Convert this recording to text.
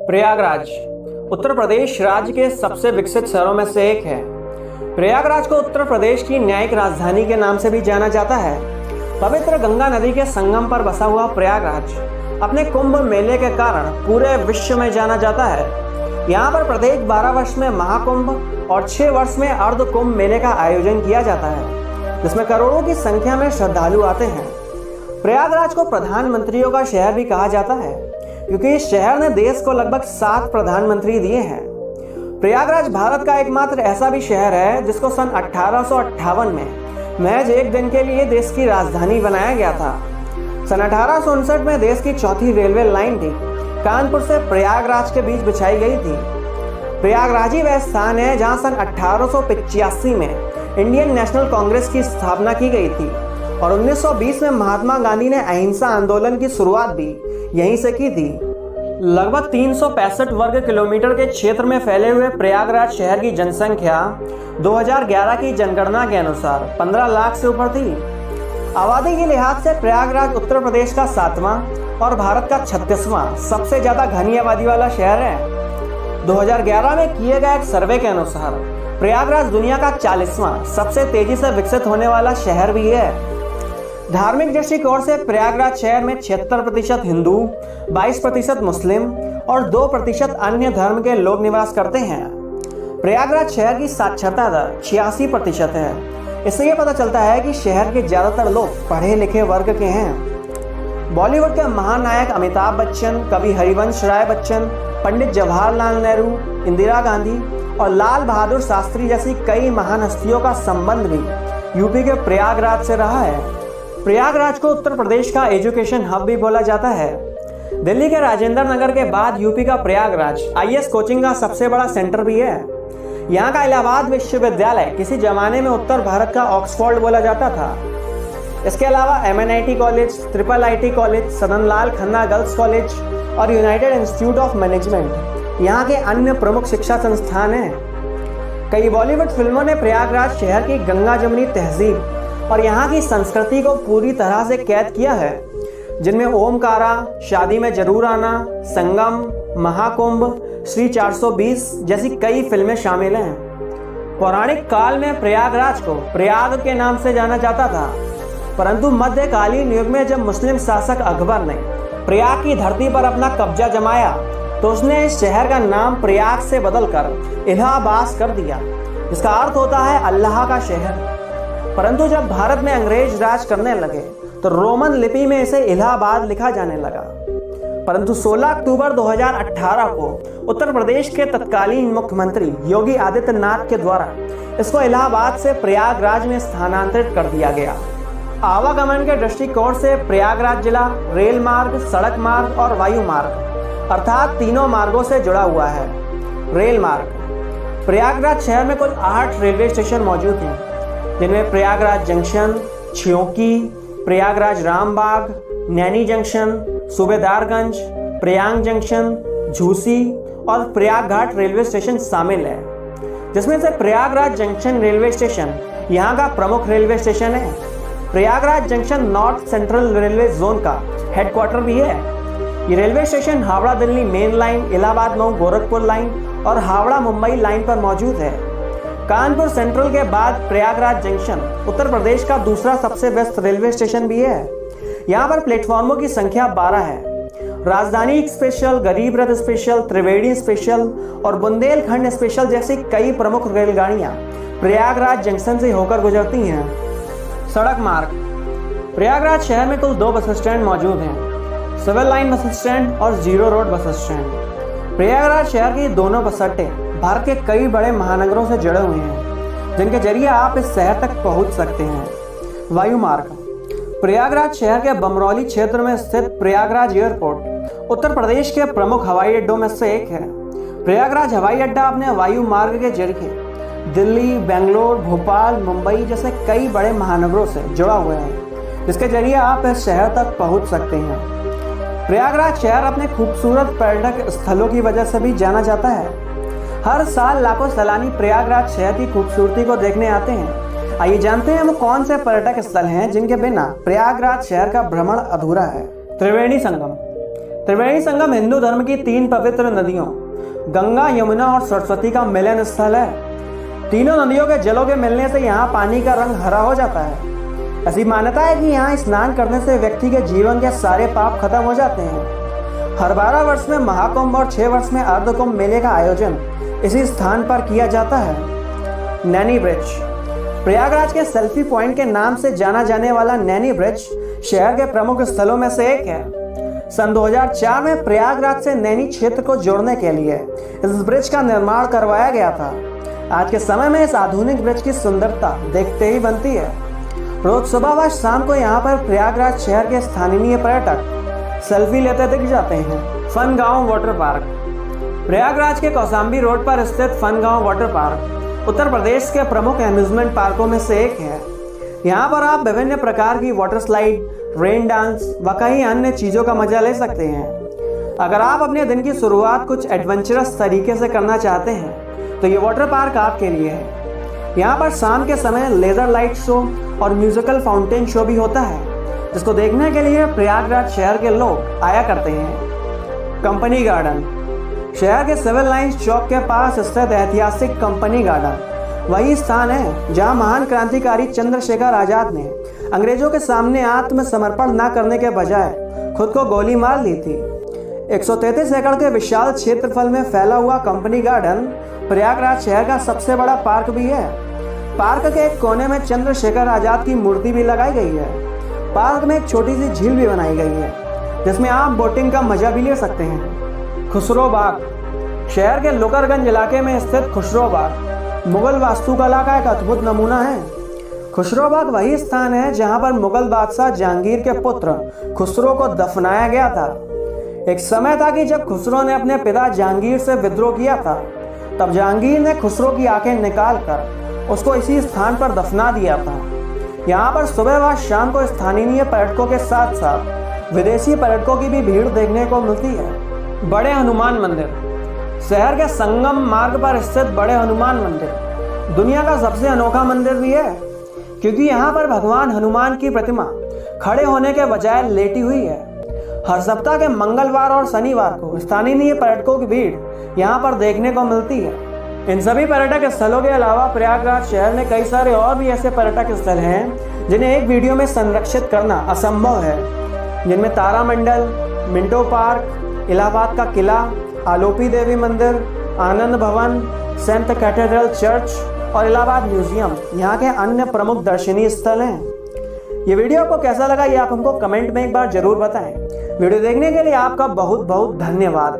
प्रयागराज उत्तर प्रदेश राज्य के सबसे विकसित शहरों में से एक है। प्रयागराज को उत्तर प्रदेश की न्यायिक राजधानी के नाम से भी जाना जाता है। पवित्र गंगा नदी के संगम पर बसा हुआ प्रयागराज अपने कुंभ मेले के कारण पूरे विश्व में जाना जाता है। यहाँ पर प्रत्येक 12 वर्ष में महाकुंभ और 6 वर्ष में अर्ध कुंभ मेले का आयोजन किया जाता है, जिसमें करोड़ों की संख्या में श्रद्धालु आते हैं। प्रयागराज को प्रधानमंत्रियों का शहर भी कहा जाता है, क्योंकि इस शहर ने देश को लगभग 7 प्रधानमंत्री दिए हैं। प्रयागराज भारत का एकमात्र ऐसा भी शहर है जिसको सन 1858 में महज एक दिन के लिए देश की राजधानी बनाया गया था। सन 1859 में देश की चौथी रेलवे लाइन थी कानपुर से प्रयागराज के बीच बिछाई गई थी। प्रयागराज ही वह स्थान है जहां सन 1885 में इंडियन नेशनल कांग्रेस की स्थापना की गई थी और 1920 में महात्मा गांधी ने अहिंसा आंदोलन की शुरुआत भी यहीं से की थी। लगभग 365 वर्ग किलोमीटर के क्षेत्र में फैले हुए प्रयागराज शहर की जनसंख्या 2011 की जनगणना के अनुसार 15 लाख से ऊपर थी। आबादी के लिहाज से प्रयागराज उत्तर प्रदेश का 7वां और भारत का 36वां सबसे ज्यादा घनी आबादी वाला शहर है। 2011 में किए गए एक सर्वे के अनुसार प्रयागराज दुनिया का 40वां सबसे तेजी से विकसित होने वाला शहर भी है। धार्मिक दृष्टिकोण से प्रयागराज शहर में 76% हिंदू, 22% मुस्लिम और 2% अन्य धर्म के लोग निवास करते हैं। प्रयागराज शहर की साक्षरता दर 86% है। इससे यह पता चलता है कि शहर के ज्यादातर लोग पढ़े लिखे वर्ग के हैं। बॉलीवुड के महानायक अमिताभ बच्चन, कवि हरिवंश राय बच्चन, पंडित जवाहरलाल नेहरू, इंदिरा गांधी और लाल बहादुर शास्त्री जैसी कई महान हस्तियों का संबंध भी यूपी के प्रयागराज से रहा है। प्रयागराज को उत्तर प्रदेश का एजुकेशन हब भी बोला जाता है। दिल्ली के राजेंद्र नगर के बाद यूपी का प्रयागराज आईएएस कोचिंग का सबसे बड़ा सेंटर भी है। यहाँ का इलाहाबाद विश्वविद्यालय किसी जमाने में उत्तर भारत का ऑक्सफोर्ड बोला जाता था। इसके अलावा MNIT कॉलेज, IIIT कॉलेज, सदन लाल खन्ना गर्ल्स कॉलेज और यूनाइटेड इंस्टीट्यूट ऑफ मैनेजमेंट यहाँ के अन्य प्रमुख शिक्षा संस्थान हैं। कई बॉलीवुड फिल्मों ने प्रयागराज शहर की गंगा जमुनी तहजीब और यहाँ की संस्कृति को पूरी तरह से कैद किया है, जिनमें ओमकारा, शादी में जरूर आना, संगम, महाकुंभ, श्री 420 जैसी कई फिल्में शामिल हैं। पौराणिक काल में प्रयागराज को प्रयाग के नाम से जाना जाता था, परंतु मध्यकालीन युग में जब मुस्लिम शासक अकबर ने प्रयाग की धरती पर अपना कब्जा जमाया तो उसने इस शहर का नाम प्रयाग से बदलकर इलाहाबाद कर दिया, जिसका अर्थ होता है अल्लाह का शहर। परंतु जब भारत में अंग्रेज राज करने लगे तो रोमन लिपि में इसे इलाहाबाद लिखा जाने लगा। परंतु 16 अक्टूबर 2018 को उत्तर प्रदेश के तत्कालीन मुख्यमंत्री योगी आदित्यनाथ के द्वारा इसको इलाहाबाद से प्रयागराज में स्थानांतरित कर दिया गया। आवागमन के दृष्टिकोण से प्रयागराज जिला रेल मार्ग, सड़क मार्ग और वायु मार्ग अर्थात तीनों मार्गों से जुड़ा हुआ है। रेल मार्ग प्रयागराज शहर में कुल 8 रेलवे स्टेशन मौजूद हैं, जिनमें Prayagraj junction, Chheoki, Prayagraj Rambagh, Naini junction, Subedarganj, Prayag junction, Jhusi और प्रयागघाट रेलवे स्टेशन शामिल है, जिसमें से प्रयागराज जंक्शन रेलवे स्टेशन यहाँ का प्रमुख रेलवे स्टेशन है। Prayagraj junction north central railway zone का हेडक्वार्टर भी है। ये railway station Howrah Delhi main line, Allahabad Mau Gorakhpur line और हावड़ा मुंबई लाइन पर मौजूद है। कानपुर सेंट्रल के बाद प्रयागराज जंक्शन उत्तर प्रदेश का दूसरा सबसे व्यस्त रेलवे स्टेशन भी है। यहाँ पर प्लेटफॉर्मों की संख्या 12 है। राजधानी स्पेशल, गरीब रथ स्पेशल, त्रिवेणी स्पेशल और बुंदेलखंड स्पेशल जैसी कई प्रमुख रेलगाड़ियाँ प्रयागराज जंक्शन से होकर गुजरती हैं। सड़क मार्ग प्रयागराज शहर में कुल 2 बस स्टैंड मौजूद हैं, सिविल लाइन बस स्टैंड और zero road bus stand. Prayagraj शहर के दोनों बस अड्डे भारत के कई बड़े महानगरों से जुड़े हुए हैं, जिनके जरिए आप इस शहर तक पहुंच सकते हैं। वायु मार्ग प्रयागराज शहर के बमरौली क्षेत्र में स्थित प्रयागराज एयरपोर्ट उत्तर प्रदेश के प्रमुख हवाई अड्डों में से एक है। प्रयागराज हवाई अड्डा अपने वायु मार्ग के जरिए दिल्ली, बेंगलोर, भोपाल, मुंबई जैसे कई बड़े महानगरों से जुड़ा हुआ है, जिसके जरिए आप इस शहर तक पहुंच सकते हैं। प्रयागराज शहर अपने खूबसूरत पर्यटक स्थलों की वजह से भी जाना जाता है। हर साल लाखों सैलानी प्रयागराज शहर की खूबसूरती को देखने आते हैं। आइए जानते हैं वो कौन से पर्यटक स्थल हैं जिनके बिना प्रयागराज शहर का भ्रमण अधूरा है। त्रिवेणी संगम त्रिवेणी संगम हिंदू धर्म की 3 पवित्र नदियों गंगा, यमुना और सरस्वती का मिलन स्थल है। तीनों नदियों के जलों के मिलने से यहाँ पानी का रंग हरा हो जाता है। ऐसी मान्यता है कि यहाँ स्नान करने से व्यक्ति के जीवन के सारे पाप खत्म हो जाते हैं। हर 12 वर्ष में महाकुंभ और 6 वर्ष में अर्धकुंभ मेले का आयोजन इसी स्थान पर किया जाता है। नैनी ब्रिज। प्रयागराज के सेल्फी पॉइंट के नाम से जाना जाने वाला नैनी ब्रिज शहर के प्रमुख स्थलों में से एक है। सन 2004 में प्रयागराज से नैनी क्षेत्र को जोड़ने के लिए इस ब्रिज का निर्माण करवाया गया था। आज के समय में इस आधुनिक ब्रिज की सुंदरता देखते ही बनती है। रोज सुबह व शाम को यहाँ पर प्रयागराज शहर के स्थानीय पर्यटक सेल्फी लेते दिख जाते हैं। फन गांव वाटर पार्क। प्रयागराज के कौशाम्बी रोड पर स्थित फन गांव वाटर पार्क उत्तर प्रदेश के प्रमुख एम्यूजमेंट पार्कों में से एक है। यहाँ पर आप विभिन्न प्रकार की वाटर स्लाइड, रेन डांस व कई अन्य चीज़ों का मजा ले सकते हैं। अगर आप अपने दिन की शुरुआत कुछ एडवेंचरस तरीके से करना चाहते हैं तो ये वाटर पार्क आपके लिए है। यहाँ पर शाम के समय लेजर लाइट शो और म्यूजिकल फाउंटेन शो भी होता है, जिसको देखने के लिए प्रयागराज शहर के लोग आया करते हैं। Company garden. शहर के सिविल लाइंस चौक के पास स्थित ऐतिहासिक कंपनी गार्डन वही स्थान है जहां महान क्रांतिकारी चंद्रशेखर आजाद ने अंग्रेजों के सामने आत्मसमर्पण न करने के बजाय खुद को गोली मार ली थी। 133 एकड़ के विशाल क्षेत्रफल में फैला हुआ कंपनी गार्डन प्रयागराज शहर का सबसे बड़ा पार्क भी है। पार्क के एक कोने में चंद्रशेखर आजाद की मूर्ति भी लगाई गई है। पार्क में एक छोटी सी झील भी बनाई गई है जिसमें आप बोटिंग का मजा भी ले सकते हैं। खुसरो बाग। शहर के लोकरगंज इलाके में स्थित खुसरो बाग मुगल वास्तुकला का एक अद्भुत नमूना है। खुसरो बाग वही स्थान है जहां पर मुगल बादशाह जहांगीर के पुत्र खुसरो को दफनाया गया था। एक समय था कि जब खुसरो ने अपने पिता जहांगीर से विद्रोह किया था, तब जहांगीर ने खुसरो की आंखें निकालकर उसको इसी स्थान पर दफना दिया था। यहाँ पर सुबह व शाम को स्थानीय पर्यटकों के साथ साथ विदेशी पर्यटकों की भी भीड़ देखने को मिलती है। बड़े हनुमान मंदिर। शहर के संगम मार्ग पर स्थित बड़े हनुमान मंदिर दुनिया का सबसे अनोखा मंदिर भी है, क्योंकि यहाँ पर भगवान हनुमान की प्रतिमा खड़े होने के बजाय लेटी हुई है। हर सप्ताह के मंगलवार और शनिवार को स्थानीय पर्यटकों की भीड़ यहाँ पर देखने को मिलती है। इन सभी पर्यटक स्थलों के अलावा प्रयागराज शहर में कई सारे और भी ऐसे पर्यटक स्थल हैं जिन्हें एक वीडियो में संरक्षित करना असंभव है, जिनमें तारामंडल, मिंटो पार्क, इलाहाबाद का किला, आलोपी देवी मंदिर, आनंद भवन, सेंट कैथेड्रल चर्च और इलाहाबाद म्यूजियम यहाँ के अन्य प्रमुख दर्शनीय स्थल हैं। ये वीडियो आपको कैसा लगा ये आप हमको कमेंट में एक बार जरूर बताएं। वीडियो देखने के लिए आपका बहुत बहुत धन्यवाद।